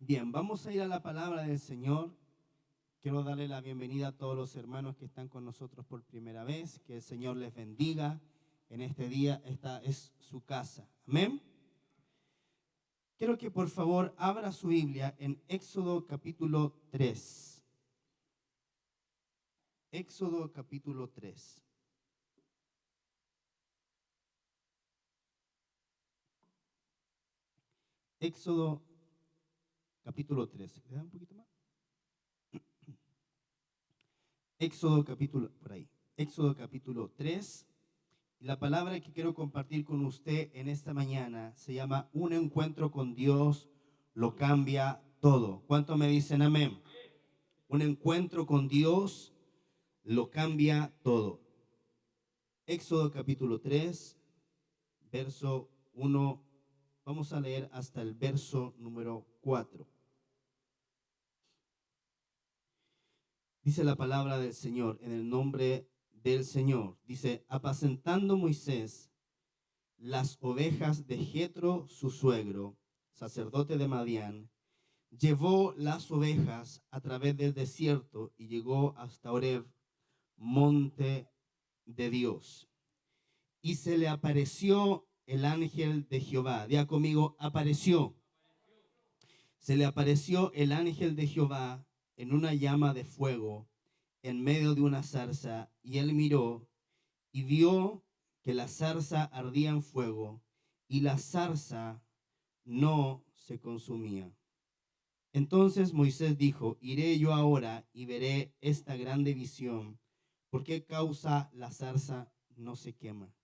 Bien, vamos a ir a la palabra del Señor. Quiero darle la bienvenida a todos los hermanos que están con nosotros por primera vez. Que el Señor les bendiga en este día. Esta es su casa. Amén. Quiero que por favor abra su Biblia en Éxodo capítulo 3. Éxodo capítulo 3. Éxodo capítulo 3. ¿Le da un poquito más? Éxodo capítulo, por ahí. Éxodo capítulo 3. Y la palabra que quiero compartir con usted en esta mañana se llama un encuentro con Dios lo cambia todo. ¿Cuánto me dicen amén? Un encuentro con Dios lo cambia todo. Éxodo capítulo 3, verso 1. Vamos a leer hasta el verso número 4. Dice la palabra del Señor en el nombre del Señor. Dice, apacentando Moisés las ovejas de Jetro, su suegro, sacerdote de Madián, llevó las ovejas a través del desierto y llegó hasta Horeb, monte de Dios. Y se le apareció el ángel de Jehová. Diga conmigo, apareció. Se le apareció el ángel de Jehová en una llama de fuego en medio de una zarza, y él miró y vio que la zarza ardía en fuego y la zarza no se consumía. Entonces Moisés dijo, iré yo ahora y veré esta grande visión. ¿Por qué causa la zarza no se quema?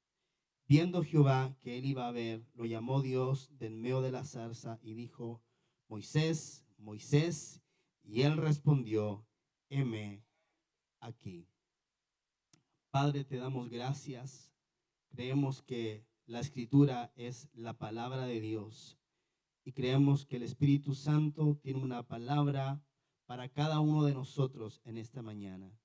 Viendo Jehová que él iba a ver, lo llamó Dios del medio de la zarza y dijo, Moisés, Moisés, y él respondió, heme aquí. Padre, te damos gracias. Creemos que la Escritura es la palabra de Dios y creemos que el Espíritu Santo tiene una palabra para cada uno de nosotros en esta mañana.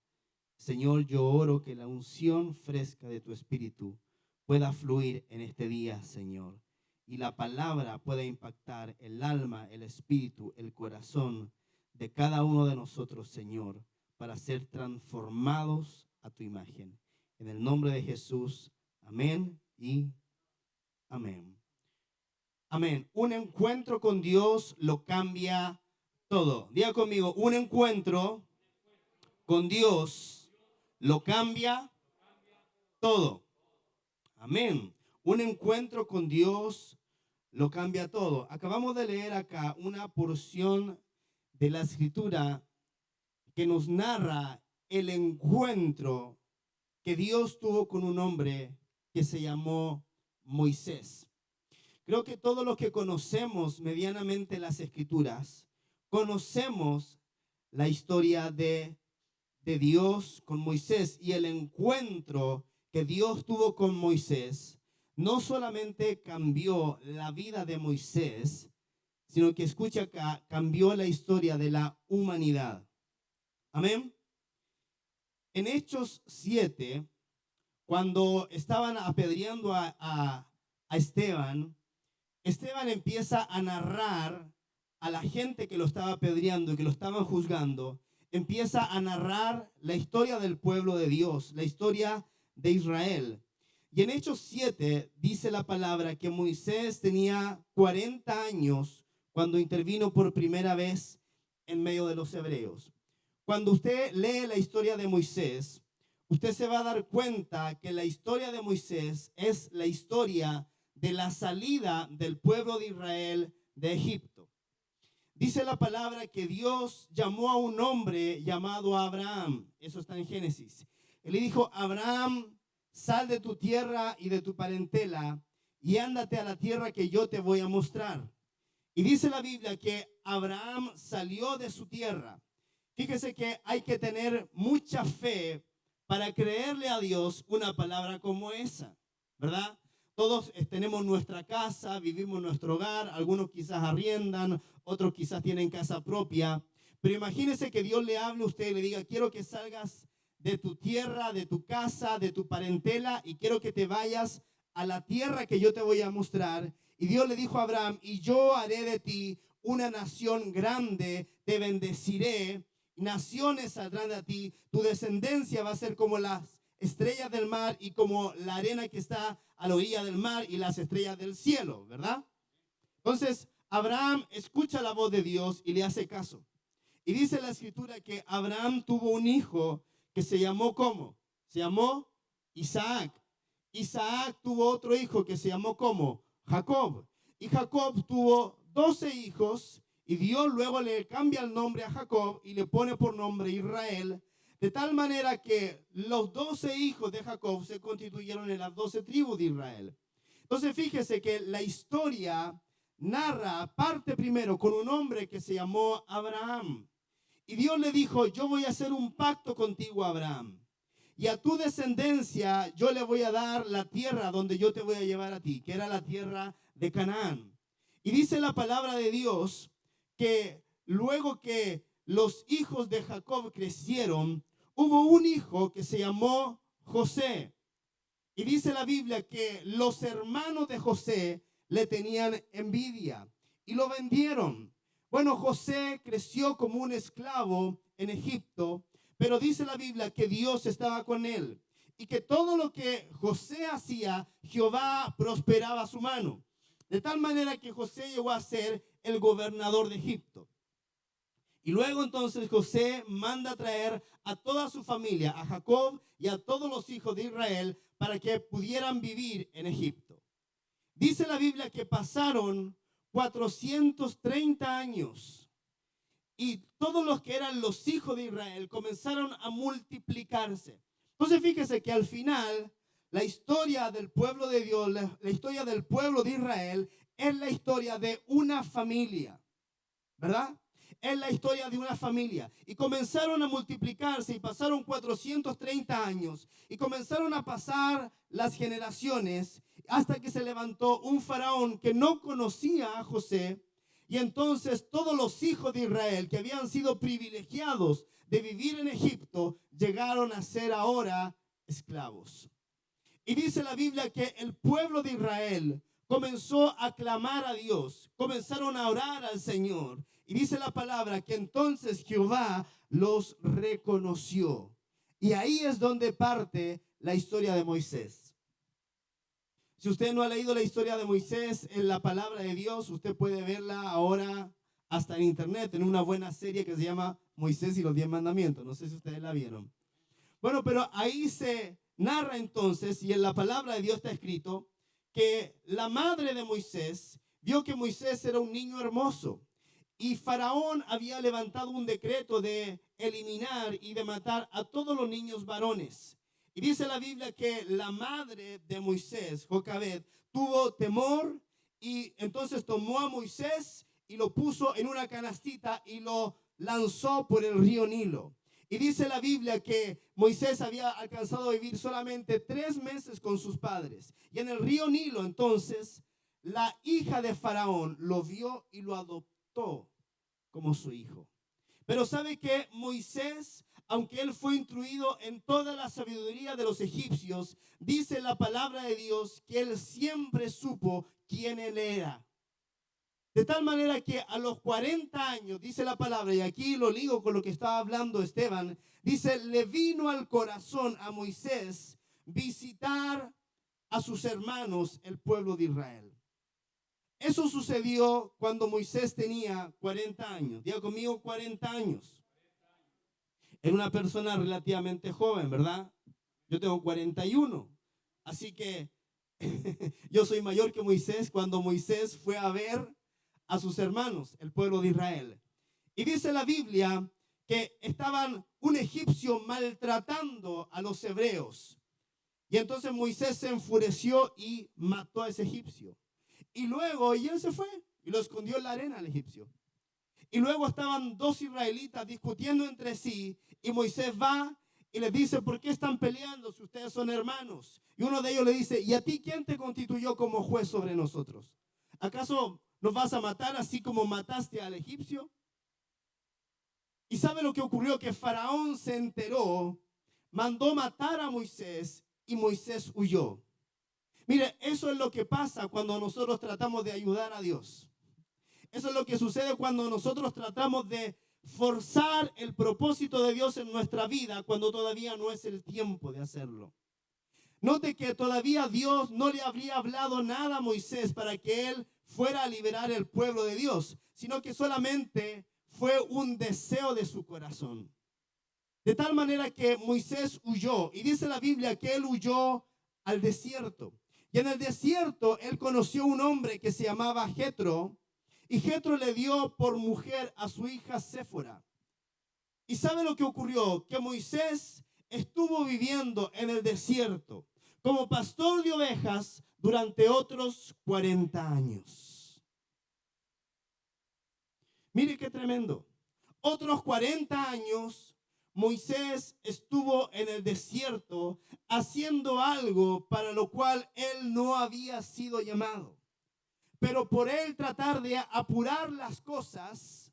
Señor, yo oro que la unción fresca de tu Espíritu pueda fluir en este día, Señor, y la palabra pueda impactar el alma, el espíritu, el corazón de cada uno de nosotros, Señor, para ser transformados a tu imagen. En el nombre de Jesús, amén y amén. Amén. Un encuentro con Dios lo cambia todo. Diga conmigo, un encuentro con Dios lo cambia todo. Amén. Un encuentro con Dios lo cambia todo. Acabamos de leer acá una porción de la Escritura que nos narra el encuentro que Dios tuvo con un hombre que se llamó Moisés. Creo que todos los que conocemos medianamente las Escrituras, conocemos la historia de Dios con Moisés y el encuentro que Dios tuvo con Moisés. No solamente cambió la vida de Moisés, sino que, escucha acá, cambió la historia de la humanidad. Amén. En Hechos 7, cuando estaban apedreando a Esteban, Esteban empieza a narrar a la gente que lo estaba apedreando y que lo estaban juzgando, empieza a narrar la historia del pueblo de Dios, la historia de Israel. Y en Hechos 7 dice la palabra que Moisés tenía 40 años cuando intervino por primera vez en medio de los hebreos. Cuando usted lee la historia de Moisés, usted se va a dar cuenta que la historia de Moisés es la historia de la salida del pueblo de Israel de Egipto. Dice la palabra que Dios llamó a un hombre llamado Abraham. Eso está en Génesis. Él le dijo, Abraham, sal de tu tierra y de tu parentela y ándate a la tierra que yo te voy a mostrar. Y dice la Biblia que Abraham salió de su tierra. Fíjese que hay que tener mucha fe para creerle a Dios una palabra como esa, ¿verdad? Todos tenemos nuestra casa, vivimos nuestro hogar, algunos quizás arriendan, otros quizás tienen casa propia, pero imagínese que Dios le hable a usted y le diga, quiero que salgas de tu tierra, de tu casa, de tu parentela y quiero que te vayas a la tierra que yo te voy a mostrar. Y Dios le dijo a Abraham, y yo haré de ti una nación grande, te bendeciré, naciones saldrán de ti, tu descendencia va a ser como las estrellas del mar y como la arena que está a la orilla del mar y las estrellas del cielo, ¿verdad? Entonces, Abraham escucha la voz de Dios y le hace caso. Y dice la escritura que Abraham tuvo un hijo que se llamó ¿cómo? Se llamó Isaac. Isaac tuvo otro hijo que se llamó ¿cómo? Jacob. Y Jacob tuvo 12 hijos y Dios luego le cambia el nombre a Jacob y le pone por nombre Israel, de tal manera que los 12 hijos de Jacob se constituyeron en las 12 tribus de Israel. Entonces fíjese que la historia narra, parte primero con un hombre que se llamó Abraham. Y Dios le dijo, yo voy a hacer un pacto contigo, Abraham. Y a tu descendencia yo le voy a dar la tierra donde yo te voy a llevar a ti, que era la tierra de Canaán. Y dice la palabra de Dios que luego que los hijos de Jacob crecieron, hubo un hijo que se llamó José. Y dice la Biblia que los hermanos de José le tenían envidia y lo vendieron. Bueno, José creció como un esclavo en Egipto, pero dice la Biblia que Dios estaba con él y que todo lo que José hacía, Jehová prosperaba su mano. De tal manera que José llegó a ser el gobernador de Egipto. Y luego entonces José manda a traer a toda su familia, a Jacob y a todos los hijos de Israel, para que pudieran vivir en Egipto. Dice la Biblia que pasaron 430 años y todos los que eran los hijos de Israel comenzaron a multiplicarse. Entonces fíjese que al final la historia del pueblo de Dios, la historia del pueblo de Israel es la historia de una familia, ¿verdad? Es la historia de una familia. Y comenzaron a multiplicarse y pasaron 430 años. Y comenzaron a pasar las generaciones hasta que se levantó un faraón que no conocía a José. Y entonces todos los hijos de Israel que habían sido privilegiados de vivir en Egipto llegaron a ser ahora esclavos. Y dice la Biblia que el pueblo de Israel comenzó a clamar a Dios, comenzaron a orar al Señor. Y dice la palabra que entonces Jehová los reconoció. Y ahí es donde parte la historia de Moisés. Si usted no ha leído la historia de Moisés en la palabra de Dios, usted puede verla ahora hasta en internet, en una buena serie que se llama Moisés y los 10 mandamientos. No sé si ustedes la vieron. Bueno, pero ahí se narra entonces, y en la palabra de Dios está escrito, que la madre de Moisés vio que Moisés era un niño hermoso. Y Faraón había levantado un decreto de eliminar y de matar a todos los niños varones. Y dice la Biblia que la madre de Moisés, Jocabed, tuvo temor y entonces tomó a Moisés y lo puso en una canastita y lo lanzó por el río Nilo. Y dice la Biblia que Moisés había alcanzado a vivir solamente 3 meses con sus padres. Y en el río Nilo entonces la hija de Faraón lo vio y lo adoptó como su hijo. Pero sabe que Moisés, aunque él fue instruido en toda la sabiduría de los egipcios, dice la palabra de Dios que él siempre supo quién él era. De tal manera que a los 40 años, dice la palabra, y aquí lo ligo con lo que estaba hablando Esteban, dice, le vino al corazón a Moisés visitar a sus hermanos, el pueblo de Israel. Eso sucedió cuando Moisés tenía 40 años. Diga conmigo, 40 años. Era una persona relativamente joven, ¿verdad? Yo tengo 41. Así que yo soy mayor que Moisés cuando Moisés fue a ver a sus hermanos, el pueblo de Israel. Y dice la Biblia que estaban un egipcio maltratando a los hebreos. Y entonces Moisés se enfureció y mató a ese egipcio. Y luego, y él se fue y lo escondió en la arena al egipcio. Y luego estaban 2 israelitas discutiendo entre sí y Moisés va y les dice, ¿por qué están peleando si ustedes son hermanos? Y uno de ellos le dice, ¿y a ti quién te constituyó como juez sobre nosotros? ¿Acaso nos vas a matar así como mataste al egipcio? ¿Y sabe lo que ocurrió? Que Faraón se enteró, mandó matar a Moisés y Moisés huyó. Mire, eso es lo que pasa cuando nosotros tratamos de ayudar a Dios. Eso es lo que sucede cuando nosotros tratamos de forzar el propósito de Dios en nuestra vida cuando todavía no es el tiempo de hacerlo. Note que todavía Dios no le habría hablado nada a Moisés para que él fuera a liberar el pueblo de Dios, sino que solamente fue un deseo de su corazón. De tal manera que Moisés huyó, y dice la Biblia que él huyó al desierto. Y en el desierto él conoció un hombre que se llamaba Jetro, y Jetro le dio por mujer a su hija Séfora. ¿Y sabe lo que ocurrió? Que Moisés estuvo viviendo en el desierto como pastor de ovejas durante otros 40 años. Mire qué tremendo. Otros 40 años Moisés estuvo en el desierto haciendo algo para lo cual él no había sido llamado. Pero por él tratar de apurar las cosas,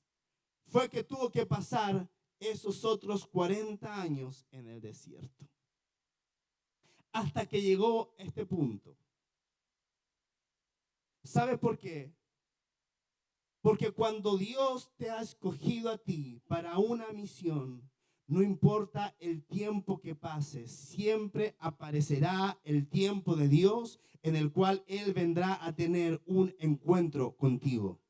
fue que tuvo que pasar esos otros 40 años en el desierto. Hasta que llegó este punto. ¿Sabe por qué? Porque cuando Dios te ha escogido a ti para una misión, no importa el tiempo que pase, siempre aparecerá el tiempo de Dios en el cual Él vendrá a tener un encuentro contigo.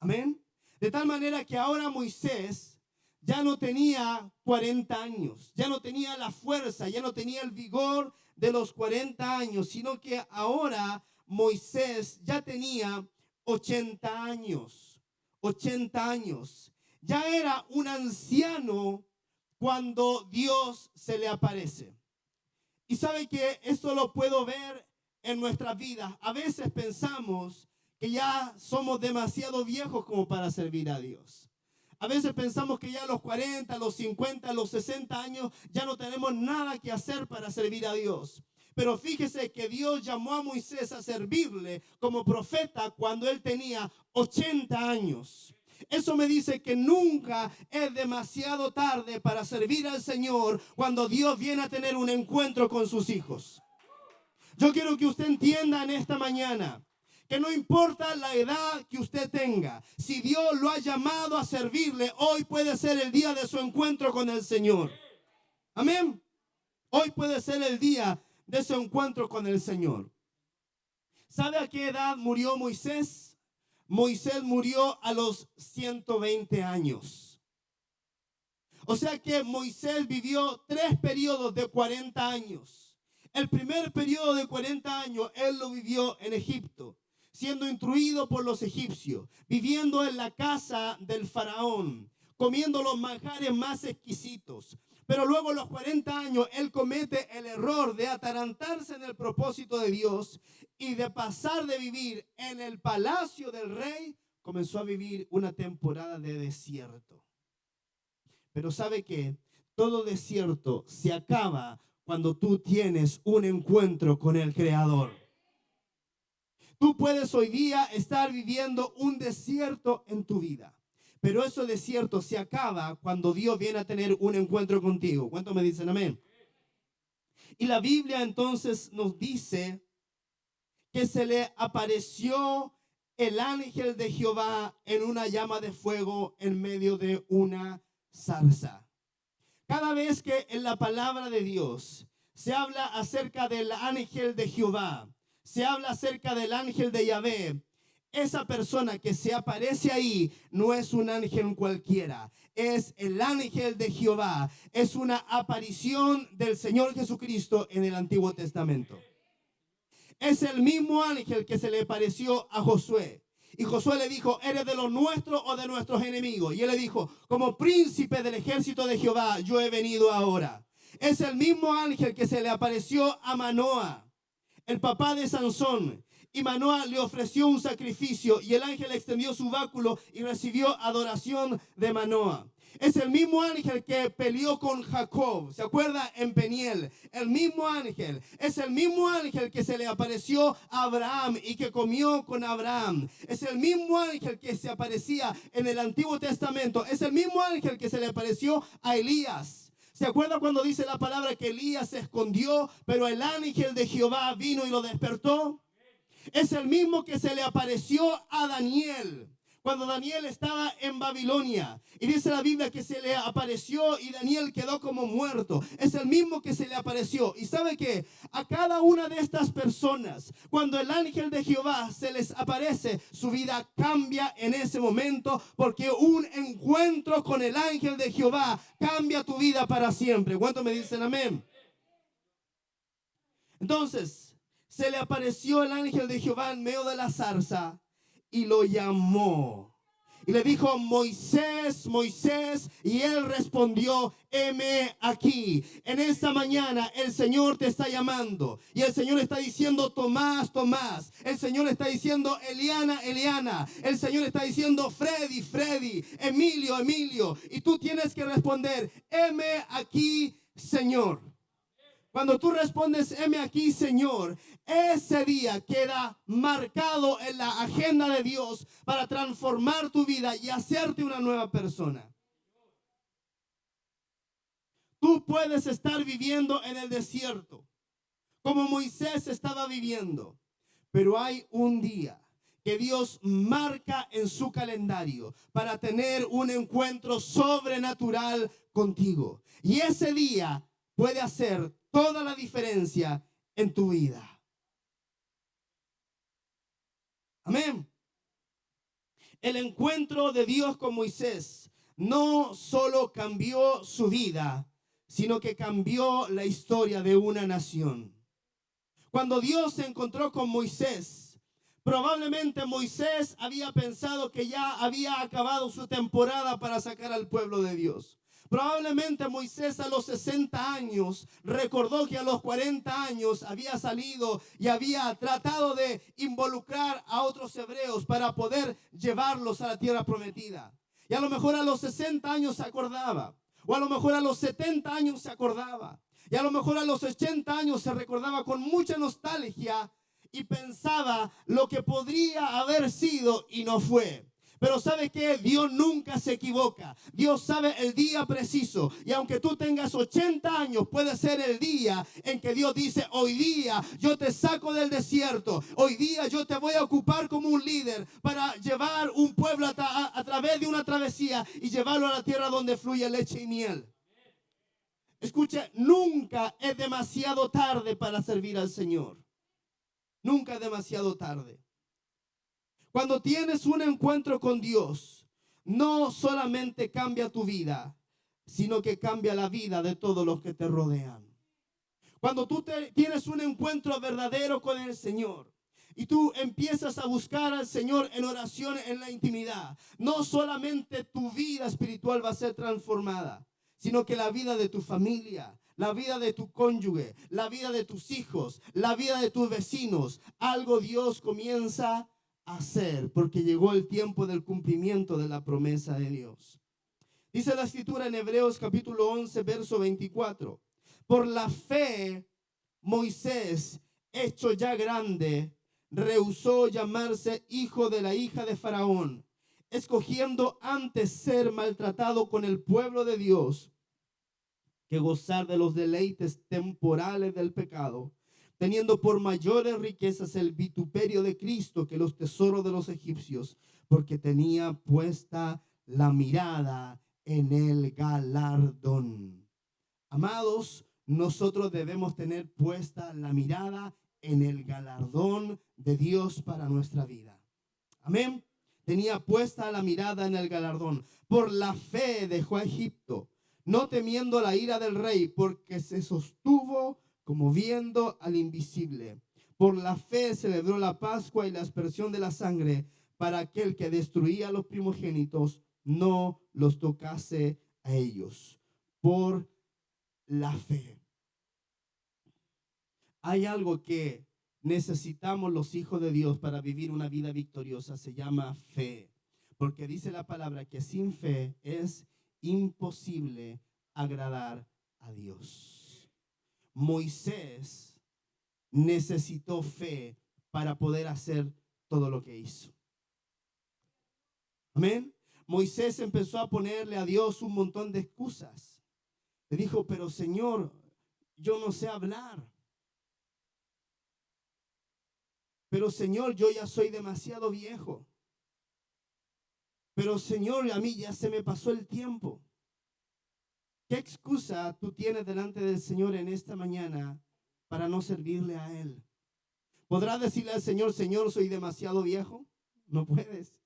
Amén. De tal manera que ahora Moisés ya no tenía 40 años, ya no tenía la fuerza, ya no tenía el vigor de los 40 años, sino que ahora Moisés ya tenía 80 años. 80 años. Ya era un anciano cuando Dios se le aparece. Y sabe que esto lo puedo ver en nuestras vidas. A veces pensamos que ya somos demasiado viejos como para servir a Dios. A veces pensamos que ya a los 40, los 50, los 60 años ya no tenemos nada que hacer para servir a Dios. Pero fíjese que Dios llamó a Moisés a servirle como profeta cuando él tenía 80 años. Eso me dice que nunca es demasiado tarde para servir al Señor cuando Dios viene a tener un encuentro con sus hijos. Yo quiero que usted entienda en esta mañana que no importa la edad que usted tenga, si Dios lo ha llamado a servirle, hoy puede ser el día de su encuentro con el Señor. Amén. Hoy puede ser el día de su encuentro con el Señor. ¿Sabe a qué edad murió Moisés? Moisés murió a los 120 años. O sea que Moisés vivió 3 periodos de 40 años. El primer periodo de 40 años él lo vivió en Egipto, siendo instruido por los egipcios, viviendo en la casa del faraón, comiendo los manjares más exquisitos. Pero luego a los 40 años él comete el error de atarantarse en el propósito de Dios y de pasar de vivir en el palacio del rey, comenzó a vivir una temporada de desierto. Pero ¿sabe qué? Todo desierto se acaba cuando tú tienes un encuentro con el Creador. Tú puedes hoy día estar viviendo un desierto en tu vida, pero ese desierto se acaba cuando Dios viene a tener un encuentro contigo. ¿Cuántos me dicen amén? Y la Biblia entonces nos dice que se le apareció el ángel de Jehová en una llama de fuego en medio de una zarza. Cada vez que en la palabra de Dios se habla acerca del ángel de Jehová, se habla acerca del ángel de Yahvé, esa persona que se aparece ahí no es un ángel cualquiera, es el ángel de Jehová, es una aparición del Señor Jesucristo en el Antiguo Testamento. Es el mismo ángel que se le apareció a Josué. Y Josué le dijo, ¿eres de los nuestros o de nuestros enemigos? Y él le dijo, como príncipe del ejército de Jehová, yo he venido ahora. Es el mismo ángel que se le apareció a Manoa, el papá de Sansón. Y Manoa le ofreció un sacrificio y el ángel extendió su báculo y recibió adoración de Manoa. Es el mismo ángel que peleó con Jacob, ¿se acuerda? En Peniel. El mismo ángel. Es el mismo ángel que se le apareció a Abraham y que comió con Abraham. Es el mismo ángel que se aparecía en el Antiguo Testamento. Es el mismo ángel que se le apareció a Elías. ¿Se acuerda cuando dice la palabra que Elías se escondió, pero el ángel de Jehová vino y lo despertó? Es el mismo que se le apareció a Daniel cuando Daniel estaba en Babilonia. Y dice la Biblia que se le apareció y Daniel quedó como muerto. Es el mismo que se le apareció. Y sabe que a cada una de estas personas, cuando el ángel de Jehová se les aparece, su vida cambia en ese momento, porque un encuentro con el ángel de Jehová cambia tu vida para siempre. ¿Cuántos me dicen amén? Entonces, se le apareció el ángel de Jehová en medio de la zarza y lo llamó. Y le dijo, Moisés, Moisés, y él respondió, heme aquí. En esta mañana el Señor te está llamando. Y el Señor está diciendo, Tomás, Tomás. El Señor está diciendo, Eliana, Eliana. El Señor está diciendo, Freddy, Freddy. Emilio, Emilio. Y tú tienes que responder, heme aquí, Señor. Cuando tú respondes, heme aquí, Señor, ese día queda marcado en la agenda de Dios para transformar tu vida y hacerte una nueva persona. Tú puedes estar viviendo en el desierto, como Moisés estaba viviendo, pero hay un día que Dios marca en su calendario para tener un encuentro sobrenatural contigo. Y ese día puede hacer toda la diferencia en tu vida. Amén. El encuentro de Dios con Moisés no solo cambió su vida, sino que cambió la historia de una nación. Cuando Dios se encontró con Moisés, probablemente Moisés había pensado que ya había acabado su temporada para sacar al pueblo de Dios. Probablemente Moisés a los 60 años recordó que a los 40 años había salido y había tratado de involucrar a otros hebreos para poder llevarlos a la tierra prometida. Y a lo mejor a los 60 años se acordaba, o a lo mejor a los 70 años se acordaba, y a lo mejor a los 80 años se recordaba con mucha nostalgia y pensaba lo que podría haber sido y no fue. Pero ¿sabe qué? Dios nunca se equivoca. Dios sabe el día preciso. Y aunque tú tengas 80 años, puede ser el día en que Dios dice, hoy día yo te saco del desierto. Hoy día yo te voy a ocupar como un líder para llevar un pueblo a través de una travesía y llevarlo a la tierra donde fluye leche y miel. Escuche, nunca es demasiado tarde para servir al Señor. Nunca es demasiado tarde. Cuando tienes un encuentro con Dios, no solamente cambia tu vida, sino que cambia la vida de todos los que te rodean. Cuando tú tienes un encuentro verdadero con el Señor y tú empiezas a buscar al Señor en oración, en la intimidad, no solamente tu vida espiritual va a ser transformada, sino que la vida de tu familia, la vida de tu cónyuge, la vida de tus hijos, la vida de tus vecinos, algo Dios comienza a hacer, porque llegó el tiempo del cumplimiento de la promesa de Dios. Dice la escritura en Hebreos capítulo 11, verso 24. Por la fe, Moisés, hecho ya grande, rehusó llamarse hijo de la hija de Faraón, escogiendo antes ser maltratado con el pueblo de Dios que gozar de los deleites temporales del pecado, teniendo por mayores riquezas el vituperio de Cristo que los tesoros de los egipcios, porque tenía puesta la mirada en el galardón. Amados, nosotros debemos tener puesta la mirada en el galardón de Dios para nuestra vida. Amén. Tenía puesta la mirada en el galardón. Por la fe dejó a Egipto, no temiendo la ira del rey, porque se sostuvo como viendo al invisible. Por la fe celebró la Pascua y la aspersión de la sangre, para aquel que destruía a los primogénitos no los tocase a ellos. Por la fe. Hay algo que necesitamos los hijos de Dios para vivir una vida victoriosa, se llama fe. Porque dice la palabra que sin fe es imposible agradar a Dios. Moisés necesitó fe para poder hacer todo lo que hizo. Amén. Moisés empezó a ponerle a Dios un montón de excusas. Le dijo, pero Señor, yo no sé hablar. pero Señor, yo ya soy demasiado viejo. Pero Señor, a mí ya se me pasó el tiempo. ¿Qué excusa tú tienes delante del Señor en esta mañana para no servirle a Él? ¿Podrás decirle al Señor, Señor, soy demasiado viejo? No puedes.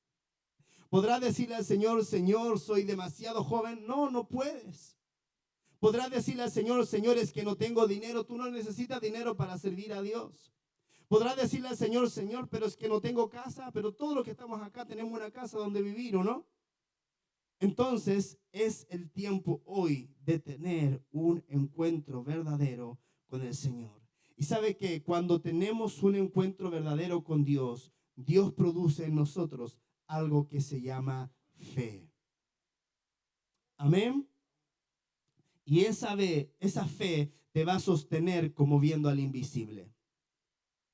¿Podrás decirle al Señor, Señor, soy demasiado joven? No, no puedes. ¿Podrás decirle al Señor, Señor, es que no tengo dinero? Tú no necesitas dinero para servir a Dios. ¿Podrás decirle al Señor, Señor, pero es que no tengo casa? Pero todos los que estamos acá tenemos una casa donde vivir, ¿o no? Entonces es el tiempo hoy de tener un encuentro verdadero con el Señor. Y sabe que cuando tenemos un encuentro verdadero con Dios, Dios produce en nosotros algo que se llama fe. Amén. Y esa fe te va a sostener como viendo al invisible.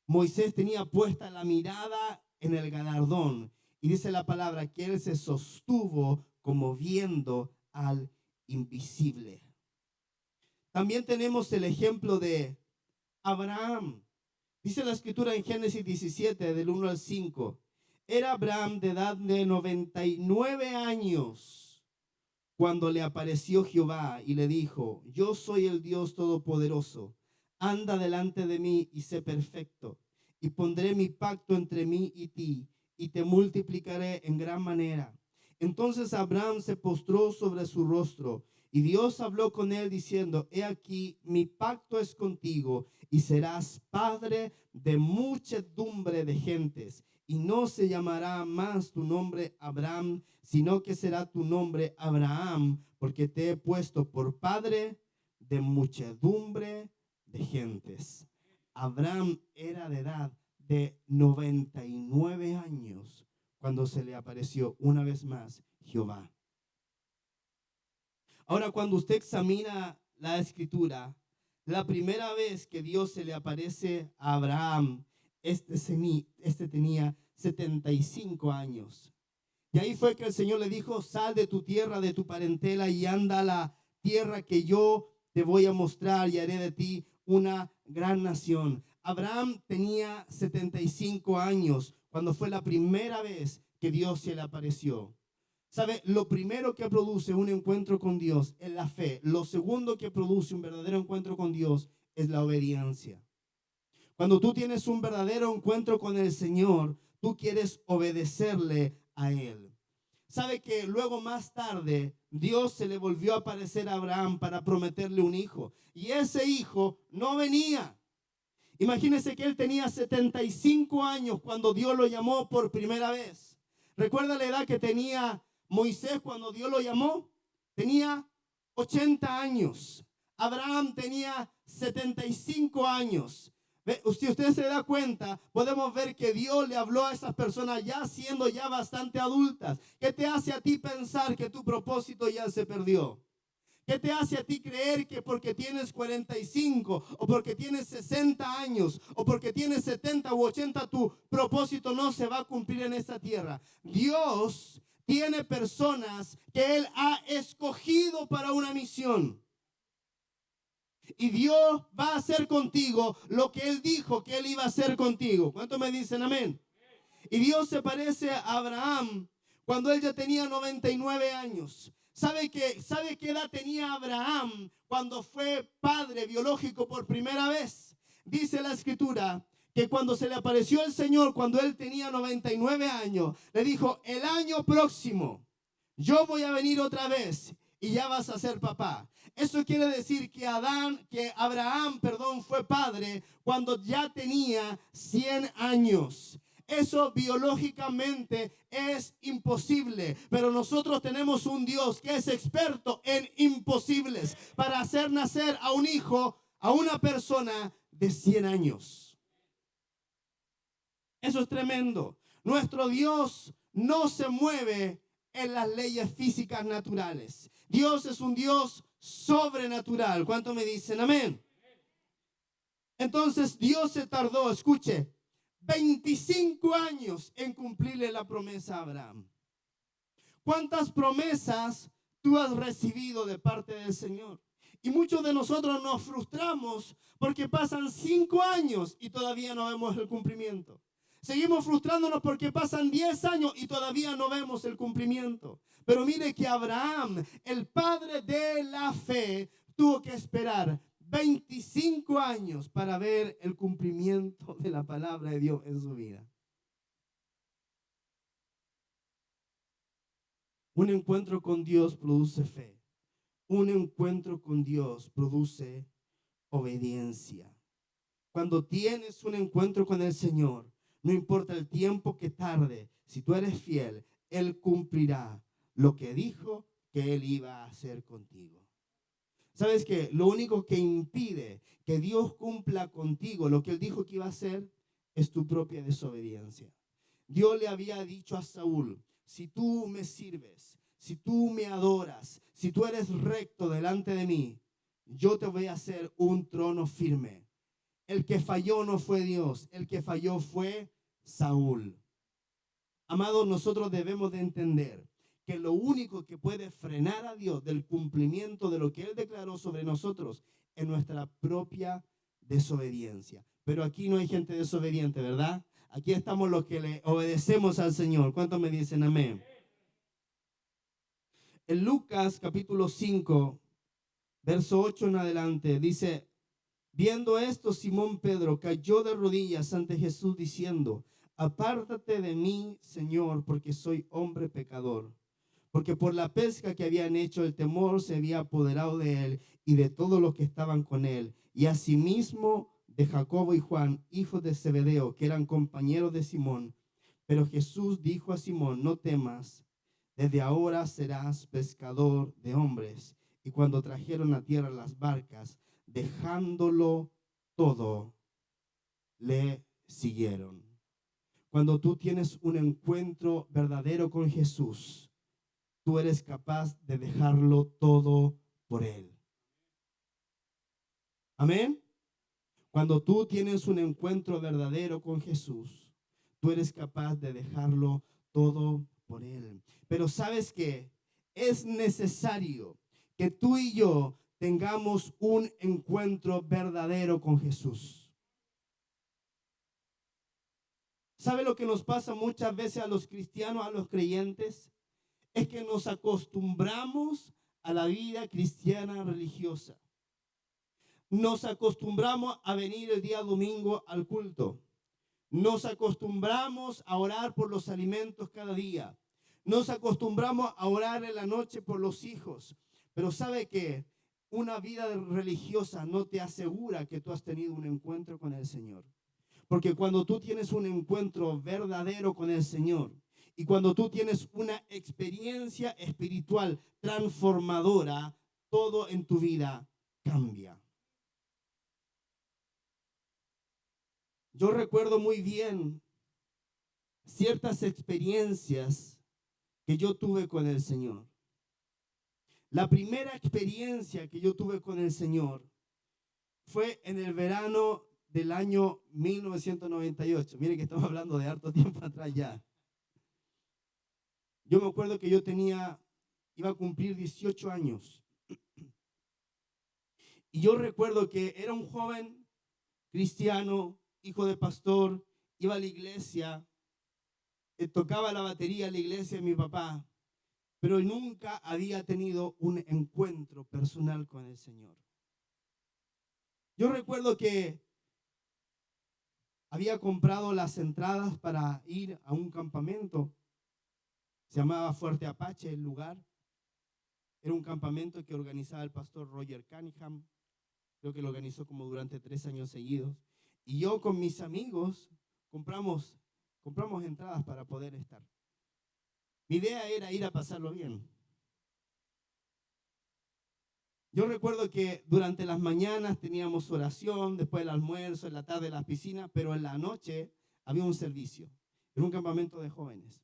Moisés tenía puesta la mirada en el galardón. Y dice la palabra que él se sostuvo como viendo al invisible. También tenemos el ejemplo de Abraham. Dice la escritura en Génesis 17, del 1 al 5. Era Abraham de edad de 99 años cuando le apareció Jehová y le dijo: yo soy el Dios Todopoderoso. Anda delante de mí y sé perfecto. Y pondré mi pacto entre mí y ti, y te multiplicaré en gran manera. Entonces Abraham se postró sobre su rostro, y Dios habló con él diciendo: he aquí, mi pacto es contigo, y serás padre de muchedumbre de gentes. Y no se llamará más tu nombre Abraham, sino que será tu nombre Abraham, porque te he puesto por padre de muchedumbre de gentes. Abraham era de edad de 99 años cuando se le apareció una vez más Jehová. Ahora, cuando usted examina la escritura, la primera vez que Dios se le aparece a Abraham, este tenía 75 años. Y ahí fue que el Señor le dijo: sal de tu tierra, de tu parentela, y anda a la tierra que yo te voy a mostrar, y haré de ti una gran nación. Abraham tenía 75 años cuando fue la primera vez que Dios se le apareció. ¿Sabe? Lo primero que produce un encuentro con Dios es la fe. Lo segundo que produce un verdadero encuentro con Dios es la obediencia. Cuando tú tienes un verdadero encuentro con el Señor, tú quieres obedecerle a Él. ¿Sabe que luego más tarde Dios se le volvió a aparecer a Abraham para prometerle un hijo? Y ese hijo no venía. Imagínese que él tenía 75 años cuando Dios lo llamó por primera vez. ¿Recuerda la edad que tenía Moisés cuando Dios lo llamó? Tenía 80 años. Abraham tenía 75 años. Si usted se da cuenta, podemos ver que Dios le habló a esas personas ya siendo ya bastante adultas. ¿Qué te hace a ti pensar que tu propósito ya se perdió? ¿Qué te hace a ti creer que porque tienes 45 o porque tienes 60 años o porque tienes 70 u 80 tu propósito no se va a cumplir en esta tierra? Dios tiene personas que Él ha escogido para una misión. Y Dios va a hacer contigo lo que Él dijo que Él iba a hacer contigo. ¿Cuántos me dicen amén? Y Dios se parece a Abraham cuando él ya tenía 99 años. ¿Sabe qué edad tenía Abraham cuando fue padre biológico por primera vez? Dice la escritura que cuando se le apareció el Señor, cuando él tenía 99 años, le dijo: el año próximo yo voy a venir otra vez y ya vas a ser papá. Eso quiere decir que Abraham fue padre cuando ya tenía 100 años. Eso biológicamente es imposible, pero nosotros tenemos un Dios que es experto en imposibles para hacer nacer a un hijo, a una persona de 100 años. Eso es tremendo. Nuestro Dios no se mueve en las leyes físicas naturales. Dios es un Dios sobrenatural. ¿Cuánto me dicen amén? Entonces Dios se tardó, escuche, 25 años en cumplirle la promesa a Abraham. ¿Cuántas promesas tú has recibido de parte del Señor? Y muchos de nosotros nos frustramos porque pasan 5 años y todavía no vemos el cumplimiento. Seguimos frustrándonos porque pasan 10 años y todavía no vemos el cumplimiento. Pero mire que Abraham, el padre de la fe, tuvo que esperar 25 años para ver el cumplimiento de la palabra de Dios en su vida. Un encuentro con Dios produce fe. Un encuentro con Dios produce obediencia. Cuando tienes un encuentro con el Señor, no importa el tiempo que tarde, si tú eres fiel, Él cumplirá lo que dijo que Él iba a hacer contigo. ¿Sabes qué? Lo único que impide que Dios cumpla contigo lo que Él dijo que iba a hacer es tu propia desobediencia. Dios le había dicho a Saúl, si tú me sirves, si tú me adoras, si tú eres recto delante de mí, yo te voy a hacer un trono firme. El que falló no fue Dios, el que falló fue Saúl. Amados, nosotros debemos de entender que lo único que puede frenar a Dios del cumplimiento de lo que Él declaró sobre nosotros es nuestra propia desobediencia. Pero aquí no hay gente desobediente, ¿verdad? Aquí estamos los que le obedecemos al Señor. ¿Cuántos me dicen amén? En Lucas capítulo 5, verso 8 en adelante, dice: viendo esto, Simón Pedro cayó de rodillas ante Jesús diciendo: apártate de mí, Señor, porque soy hombre pecador. Porque por la pesca que habían hecho, el temor se había apoderado de él y de todos los que estaban con él. Y asimismo de Jacobo y Juan, hijos de Zebedeo, que eran compañeros de Simón. Pero Jesús dijo a Simón: no temas, desde ahora serás pescador de hombres. Y cuando trajeron a tierra las barcas, dejándolo todo, le siguieron. Cuando tú tienes un encuentro verdadero con Jesús, tú eres capaz de dejarlo todo por Él. Amén. Cuando tú tienes un encuentro verdadero con Jesús, tú eres capaz de dejarlo todo por Él. Pero ¿sabes qué? Es necesario que tú y yo tengamos un encuentro verdadero con Jesús. ¿Sabe lo que nos pasa muchas veces a los cristianos, a los creyentes? Es que nos acostumbramos a la vida cristiana religiosa. Nos acostumbramos a venir el día domingo al culto. Nos acostumbramos a orar por los alimentos cada día. Nos acostumbramos a orar en la noche por los hijos. Pero ¿sabe qué? Una vida religiosa no te asegura que tú has tenido un encuentro con el Señor. Porque cuando tú tienes un encuentro verdadero con el Señor y cuando tú tienes una experiencia espiritual transformadora, todo en tu vida cambia. Yo recuerdo muy bien ciertas experiencias que yo tuve con el Señor. La primera experiencia que yo tuve con el Señor fue en el verano del año 1998. Mire que estamos hablando de harto tiempo atrás ya. Yo me acuerdo que iba a cumplir 18 años. Y yo recuerdo que era un joven cristiano, hijo de pastor, iba a la iglesia, tocaba la batería en la iglesia de mi papá, pero nunca había tenido un encuentro personal con el Señor. Yo recuerdo que había comprado las entradas para ir a un campamento. Se llamaba Fuerte Apache el lugar. Era un campamento que organizaba el pastor Roger Cunningham. Creo que lo organizó como durante 3 años seguidos. Y yo con mis amigos compramos entradas para poder estar. Mi idea era ir a pasarlo bien. Yo recuerdo que durante las mañanas teníamos oración, después del almuerzo, en la tarde las piscinas, pero en la noche había un servicio. Era un campamento de jóvenes.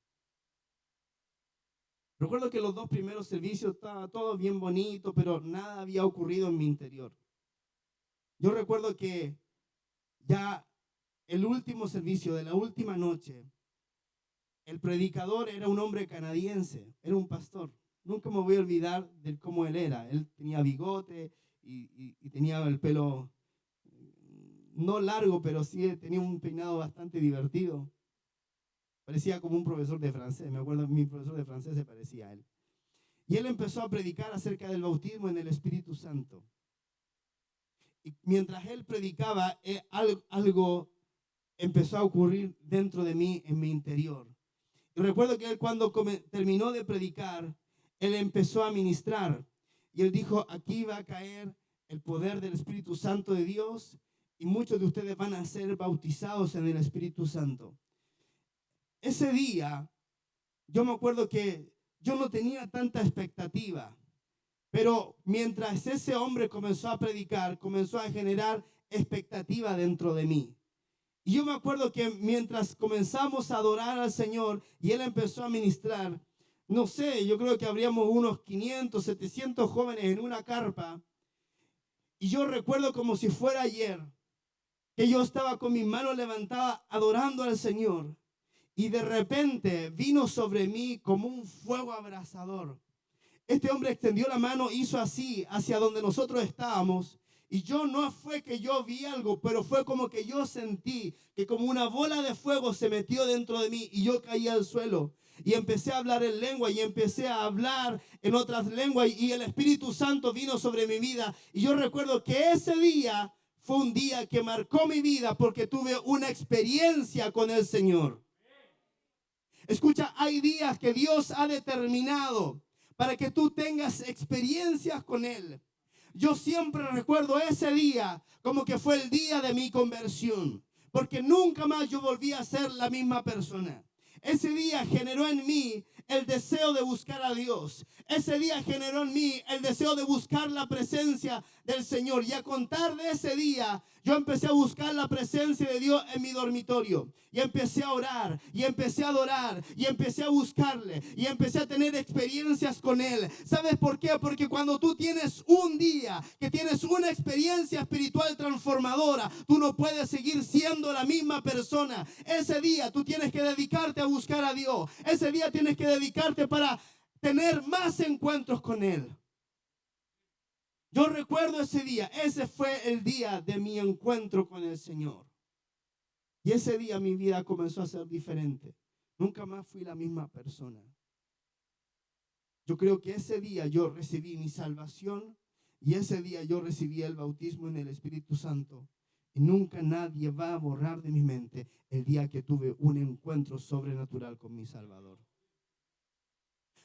Recuerdo que los 2 primeros servicios estaba todo bien bonito, pero nada había ocurrido en mi interior. Yo recuerdo que ya el último servicio de la última noche, el predicador era un hombre canadiense, era un pastor. Nunca me voy a olvidar de cómo él era. Él tenía bigote y tenía el pelo no largo, pero sí tenía un peinado bastante divertido. Parecía como un profesor de francés. Me acuerdo, mi profesor de francés se parecía a él. Y él empezó a predicar acerca del bautismo en el Espíritu Santo. Y mientras él predicaba, algo empezó a ocurrir dentro de mí, en mi interior. Y recuerdo que él cuando terminó de predicar, él empezó a ministrar. Y él dijo, aquí va a caer el poder del Espíritu Santo de Dios y muchos de ustedes van a ser bautizados en el Espíritu Santo. Ese día, yo me acuerdo que yo no tenía tanta expectativa, pero mientras ese hombre comenzó a predicar, comenzó a generar expectativa dentro de mí. Y yo me acuerdo que mientras comenzamos a adorar al Señor y Él empezó a ministrar, no sé, yo creo que habríamos unos 500, 700 jóvenes en una carpa. Y yo recuerdo como si fuera ayer, que yo estaba con mis manos levantadas adorando al Señor. Y de repente vino sobre mí como un fuego abrasador. Este hombre extendió la mano, hizo así, hacia donde nosotros estábamos. Y yo no fue que yo vi algo, pero fue como que yo sentí que como una bola de fuego se metió dentro de mí y yo caí al suelo. Y empecé a hablar en lengua y empecé a hablar en otras lenguas y el Espíritu Santo vino sobre mi vida. Y yo recuerdo que ese día fue un día que marcó mi vida porque tuve una experiencia con el Señor. Escucha, hay días que Dios ha determinado para que tú tengas experiencias con Él. Yo siempre recuerdo ese día como que fue el día de mi conversión, porque nunca más yo volví a ser la misma persona. Ese día generó en mí el deseo de buscar a Dios. Ese día generó en mí el deseo de buscar la presencia del Señor. Y a contar de ese día, yo empecé a buscar la presencia de Dios en mi dormitorio. Y empecé a orar, y empecé a adorar, y empecé a buscarle, y empecé a tener experiencias con Él. ¿Sabes por qué? Porque cuando tú tienes un día que tienes una experiencia espiritual transformadora, tú no puedes seguir siendo la misma persona. Ese día tú tienes que dedicarte a buscar a Dios. Ese día tienes que dedicarte para tener más encuentros con Él. Yo recuerdo ese día, ese fue el día de mi encuentro con el Señor. Y ese día mi vida comenzó a ser diferente. Nunca más fui la misma persona. Yo creo que ese día yo recibí mi salvación y ese día yo recibí el bautismo en el Espíritu Santo. Y nunca nadie va a borrar de mi mente el día que tuve un encuentro sobrenatural con mi Salvador.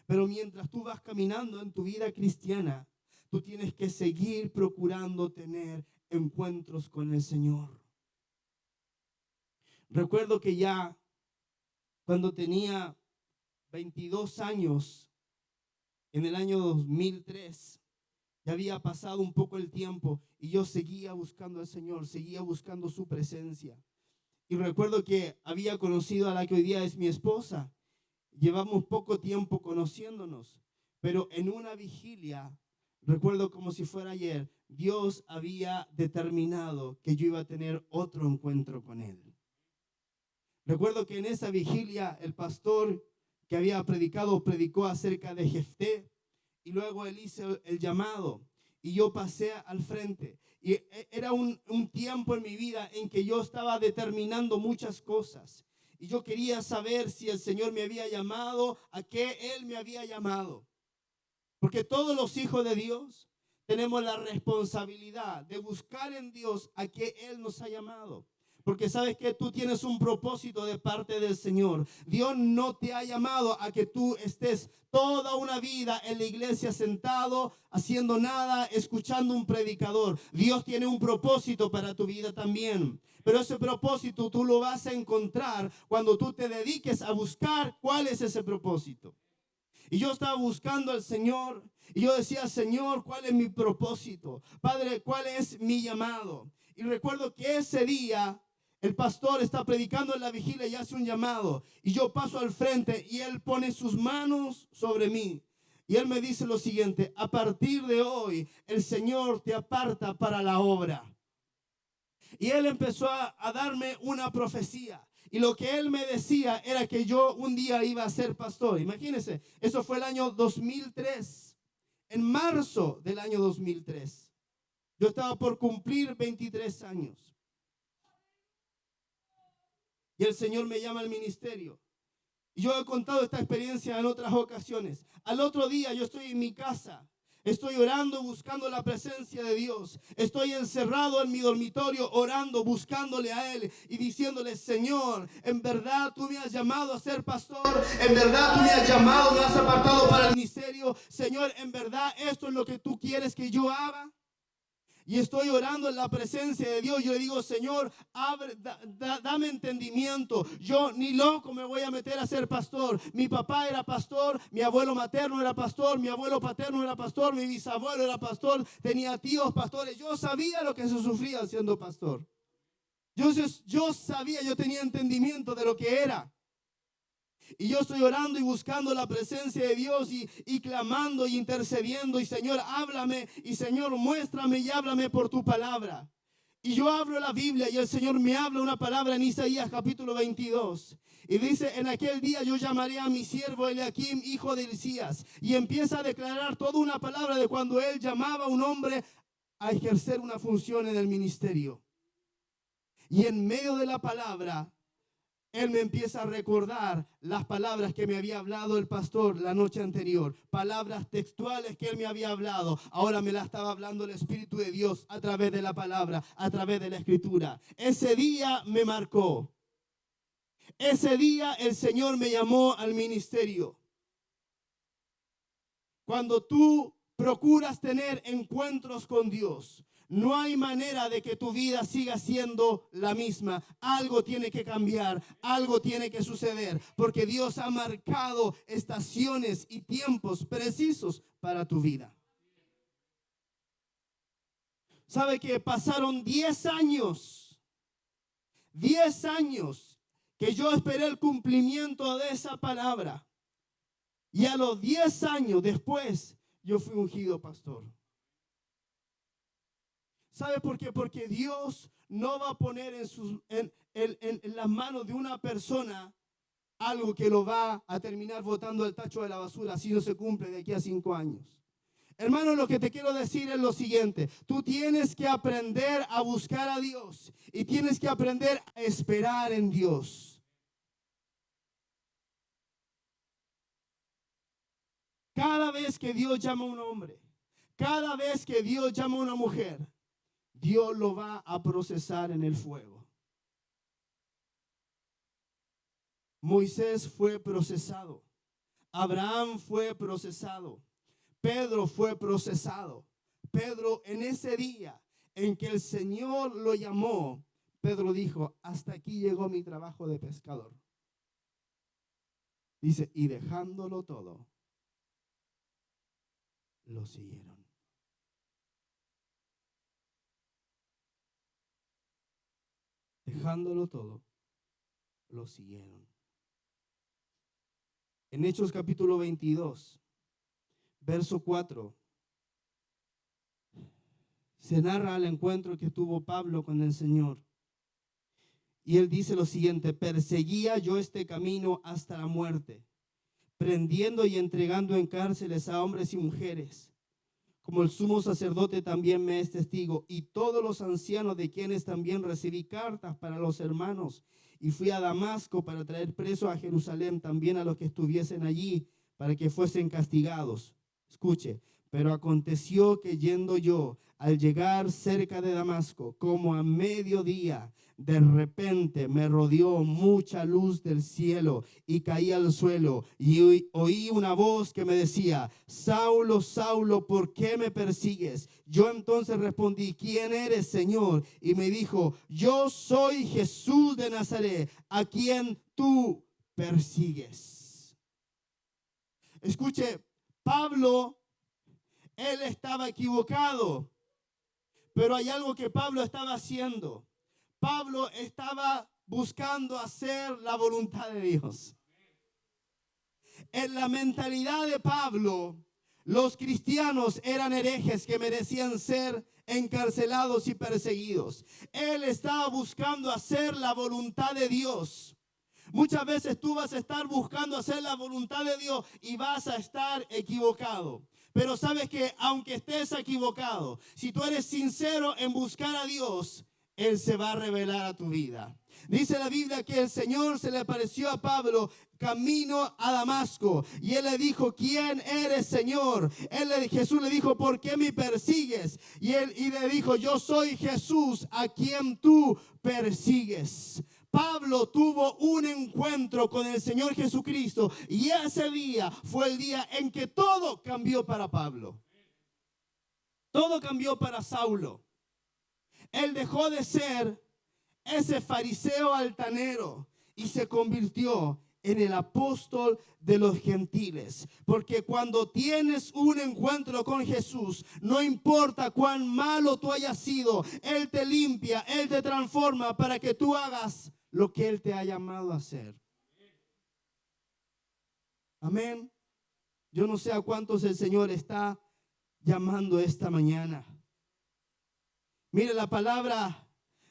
Pero mientras tú vas caminando en tu vida cristiana, tú tienes que seguir procurando tener encuentros con el Señor. Recuerdo que ya cuando tenía 22 años, en el año 2003, ya había pasado un poco el tiempo y yo seguía buscando al Señor, seguía buscando su presencia. Y recuerdo que había conocido a la que hoy día es mi esposa. Llevamos poco tiempo conociéndonos, pero en una vigilia, recuerdo como si fuera ayer, Dios había determinado que yo iba a tener otro encuentro con Él. Recuerdo que en esa vigilia el pastor que había predicó acerca de Jefté y luego él hizo el llamado y yo pasé al frente. Y era un tiempo en mi vida en que yo estaba determinando muchas cosas. Y yo quería saber si el Señor me había llamado, a qué Él me había llamado. Porque todos los hijos de Dios tenemos la responsabilidad de buscar en Dios a qué Él nos ha llamado. Porque sabes que tú tienes un propósito de parte del Señor. Dios no te ha llamado a que tú estés toda una vida en la iglesia sentado, haciendo nada, escuchando un predicador. Dios tiene un propósito para tu vida también. Pero ese propósito tú lo vas a encontrar cuando tú te dediques a buscar cuál es ese propósito. Y yo estaba buscando al Señor y yo decía, Señor, ¿cuál es mi propósito? Padre, ¿cuál es mi llamado? Y recuerdo que ese día el pastor está predicando en la vigilia y hace un llamado. Y yo paso al frente y él pone sus manos sobre mí. Y él me dice lo siguiente, a partir de hoy el Señor te aparta para la obra. Y él empezó a darme una profecía. Y lo que él me decía era que yo un día iba a ser pastor. Imagínense, eso fue el año 2003. En marzo del año 2003. Yo estaba por cumplir 23 años. Y el Señor me llama al ministerio. Y yo he contado esta experiencia en otras ocasiones. Al otro día yo estoy en mi casa. Estoy orando, buscando la presencia de Dios. Estoy encerrado en mi dormitorio, orando, buscándole a Él y diciéndole: Señor, en verdad tú me has llamado a ser pastor. En verdad tú me has llamado, me has apartado para el ministerio. Señor, en verdad esto es lo que tú quieres que yo haga. Y estoy orando en la presencia de Dios. Yo le digo: Señor, dame entendimiento. Yo ni loco me voy a meter a ser pastor. Mi papá era pastor, mi abuelo materno era pastor, mi abuelo paterno era pastor, mi bisabuelo era pastor, tenía tíos pastores. Yo sabía lo que se sufría siendo pastor. Yo sabía, yo tenía entendimiento de lo que era. Y yo estoy orando y buscando la presencia de Dios y clamando y intercediendo. Y Señor, háblame. Y Señor, muéstrame y háblame por tu palabra. Y yo abro la Biblia y el Señor me habla una palabra en Isaías capítulo 22. Y dice: en aquel día yo llamaré a mi siervo Eliakim, hijo de Hilcías. Y empieza a declarar toda una palabra de cuando él llamaba a un hombre a ejercer una función en el ministerio. Y en medio de la palabra, él me empieza a recordar las palabras que me había hablado el pastor la noche anterior. Palabras textuales que él me había hablado. Ahora me la estaba hablando el Espíritu de Dios a través de la palabra, a través de la Escritura. Ese día me marcó. Ese día el Señor me llamó al ministerio. Cuando tú procuras tener encuentros con Dios, no hay manera de que tu vida siga siendo la misma. Algo tiene que cambiar, algo tiene que suceder, porque Dios ha marcado estaciones y tiempos precisos para tu vida. ¿Sabe que pasaron 10 años? 10 años que yo esperé el cumplimiento de esa palabra. Y a los 10 años después, yo fui ungido pastor. ¿Sabe por qué? Porque Dios no va a poner en las manos de una persona algo que lo va a terminar botando al tacho de la basura si no se cumple de aquí a 5 años. Hermano, lo que te quiero decir es lo siguiente: tú tienes que aprender a buscar a Dios y tienes que aprender a esperar en Dios. Cada vez que Dios llama a un hombre, cada vez que Dios llama a una mujer, Dios lo va a procesar en el fuego. Moisés fue procesado. Abraham fue procesado. Pedro fue procesado. Pedro, en ese día en que el Señor lo llamó, Pedro dijo: hasta aquí llegó mi trabajo de pescador. Dice: y dejándolo todo, lo siguieron. Dejándolo todo, lo siguieron. En Hechos capítulo 22, verso 4, se narra el encuentro que tuvo Pablo con el Señor. Y él dice lo siguiente: perseguía yo este camino hasta la muerte, prendiendo y entregando en cárceles a hombres y mujeres, como el sumo sacerdote también me es testigo, y todos los ancianos, de quienes también recibí cartas para los hermanos. Y fui a Damasco para traer preso a Jerusalén también a los que estuviesen allí, para que fuesen castigados. Escuche: pero aconteció que yendo yo, al llegar cerca de Damasco, como a mediodía, de repente me rodeó mucha luz del cielo y caí al suelo y oí una voz que me decía: Saulo, Saulo, ¿por qué me persigues? Yo entonces respondí: ¿quién eres, Señor? Y me dijo: yo soy Jesús de Nazaret, a quien tú persigues. Escuche, Pablo, él estaba equivocado, pero hay algo que Pablo estaba haciendo. Pablo estaba buscando hacer la voluntad de Dios. En la mentalidad de Pablo, los cristianos eran herejes que merecían ser encarcelados y perseguidos. Él estaba buscando hacer la voluntad de Dios. Muchas veces tú vas a estar buscando hacer la voluntad de Dios y vas a estar equivocado. Pero sabes que aunque estés equivocado, si tú eres sincero en buscar a Dios, Él se va a revelar a tu vida. Dice la Biblia que el Señor se le apareció a Pablo camino a Damasco y él le dijo, ¿quién eres, Señor? Jesús le dijo, ¿por qué me persigues? Y él le dijo, yo soy Jesús a quien tú persigues. Pablo tuvo un encuentro con el Señor Jesucristo y ese día fue el día en que todo cambió para Pablo. Todo cambió para Saulo. Él dejó de ser ese fariseo altanero y se convirtió en el apóstol de los gentiles. Porque cuando tienes un encuentro con Jesús, no importa cuán malo tú hayas sido, Él te limpia, Él te transforma para que tú hagas lo que Él te ha llamado a hacer. Amén. Yo no sé a cuántos el Señor está llamando esta mañana. Mire, la palabra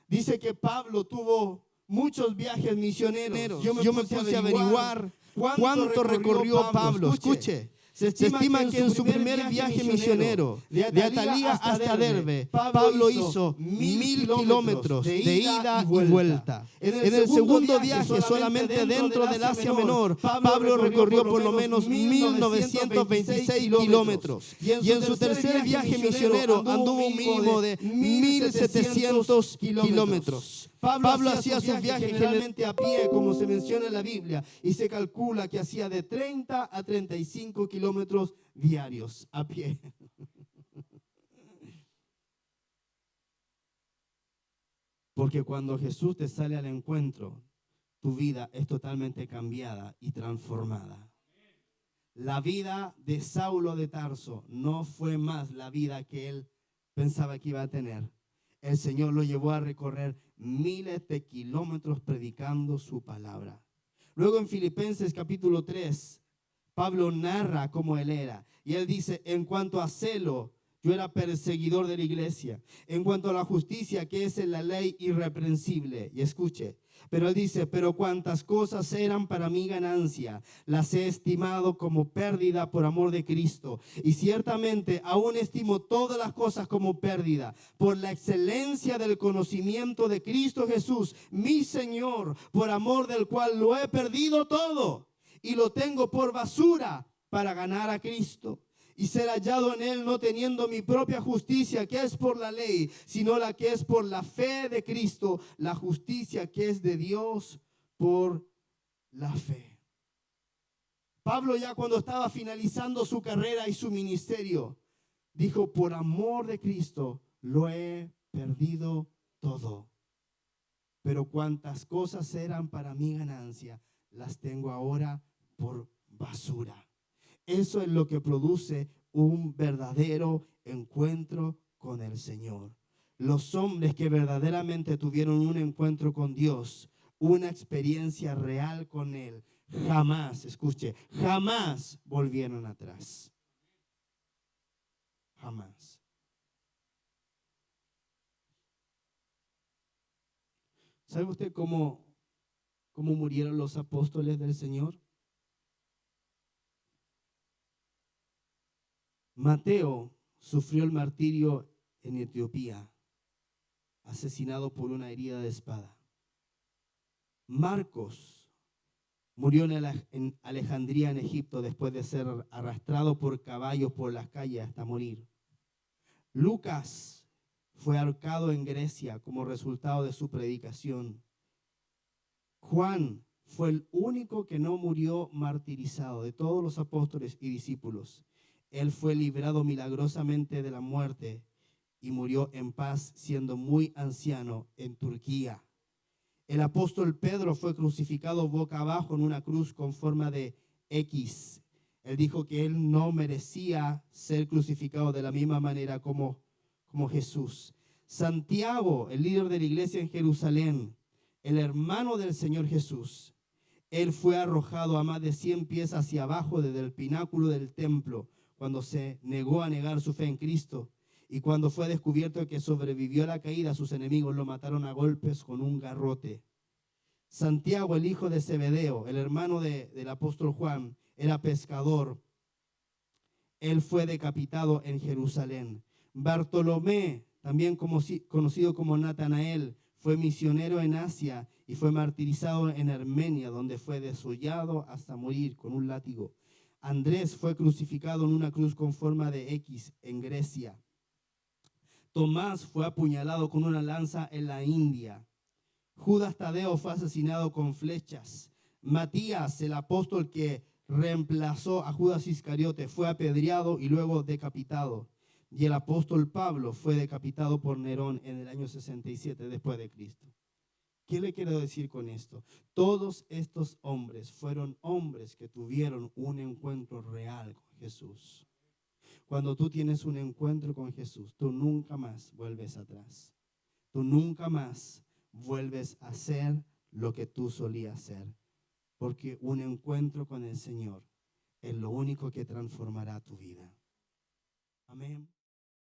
dice que Pablo tuvo muchos viajes misioneros. Yo me puse a averiguar cuánto recorrió Pablo. Escuche. Se estima que en su primer viaje misionero, de Atalía hasta Derbe, Pablo hizo 1000 kilómetros de ida y vuelta. En el segundo viaje, solamente dentro del Asia Menor, Pablo recorrió por lo menos 1926 kilómetros. Y en su tercer viaje misionero anduvo un mínimo de 1700 kilómetros. Pablo hacía sus viajes generalmente a pie, como se menciona en la Biblia, y se calcula que hacía de 30 a 35 kilómetros diarios a pie. Porque cuando Jesús te sale al encuentro, tu vida es totalmente cambiada y transformada. La vida de Saulo de Tarso no fue más la vida que él pensaba que iba a tener. El Señor lo llevó a recorrer miles de kilómetros predicando su palabra. Luego en Filipenses capítulo 3, Pablo narra cómo él era. Y él dice, en cuanto a celo, yo era perseguidor de la iglesia. En cuanto a la justicia que es en la ley irreprensible. Y escuche, pero él dice, pero cuantas cosas eran para mi ganancia, las he estimado como pérdida por amor de Cristo. Y ciertamente aún estimo todas las cosas como pérdida por la excelencia del conocimiento de Cristo Jesús, mi Señor, por amor del cual lo he perdido todo y lo tengo por basura para ganar a Cristo y ser hallado en Él, no teniendo mi propia justicia que es por la ley, sino la que es por la fe de Cristo, la justicia que es de Dios por la fe. Pablo, ya cuando estaba finalizando su carrera y su ministerio, dijo, por amor de Cristo lo he perdido todo, pero cuantas cosas eran para mi ganancia, las tengo ahora por basura. Eso es lo que produce un verdadero encuentro con el Señor. Los hombres que verdaderamente tuvieron un encuentro con Dios, una experiencia real con Él, jamás, escuche, jamás volvieron atrás. Jamás. ¿Sabe usted cómo murieron los apóstoles del Señor? Mateo sufrió el martirio en Etiopía, asesinado por una herida de espada. Marcos murió en Alejandría, en Egipto, después de ser arrastrado por caballos por las calles hasta morir. Lucas fue ahorcado en Grecia como resultado de su predicación. Juan fue el único que no murió martirizado de todos los apóstoles y discípulos. Él fue librado milagrosamente de la muerte y murió en paz siendo muy anciano en Turquía. El apóstol Pedro fue crucificado boca abajo en una cruz con forma de X. Él dijo que él no merecía ser crucificado de la misma manera como Jesús. Santiago, el líder de la iglesia en Jerusalén, el hermano del Señor Jesús, él fue arrojado a más de 100 pies hacia abajo desde el pináculo del templo cuando se negó a negar su fe en Cristo. Y cuando fue descubierto que sobrevivió a la caída, sus enemigos lo mataron a golpes con un garrote. Santiago, el hijo de Zebedeo, el hermano del apóstol Juan, era pescador. Él fue decapitado en Jerusalén. Bartolomé, también conocido como Natanael, Fue misionero en Asia y fue martirizado en Armenia, donde fue desollado hasta morir con un látigo. Andrés fue crucificado en una cruz con forma de X en Grecia. Tomás fue apuñalado con una lanza en la India. Judas Tadeo fue asesinado con flechas. Matías, el apóstol que reemplazó a Judas Iscariote, fue apedreado y luego decapitado. Y el apóstol Pablo fue decapitado por Nerón en el año 67 después de Cristo. ¿Qué le quiero decir con esto? Todos estos hombres fueron hombres que tuvieron un encuentro real con Jesús. Cuando tú tienes un encuentro con Jesús, tú nunca más vuelves atrás. Tú nunca más vuelves a hacer lo que tú solías hacer. Porque un encuentro con el Señor es lo único que transformará tu vida. Amén.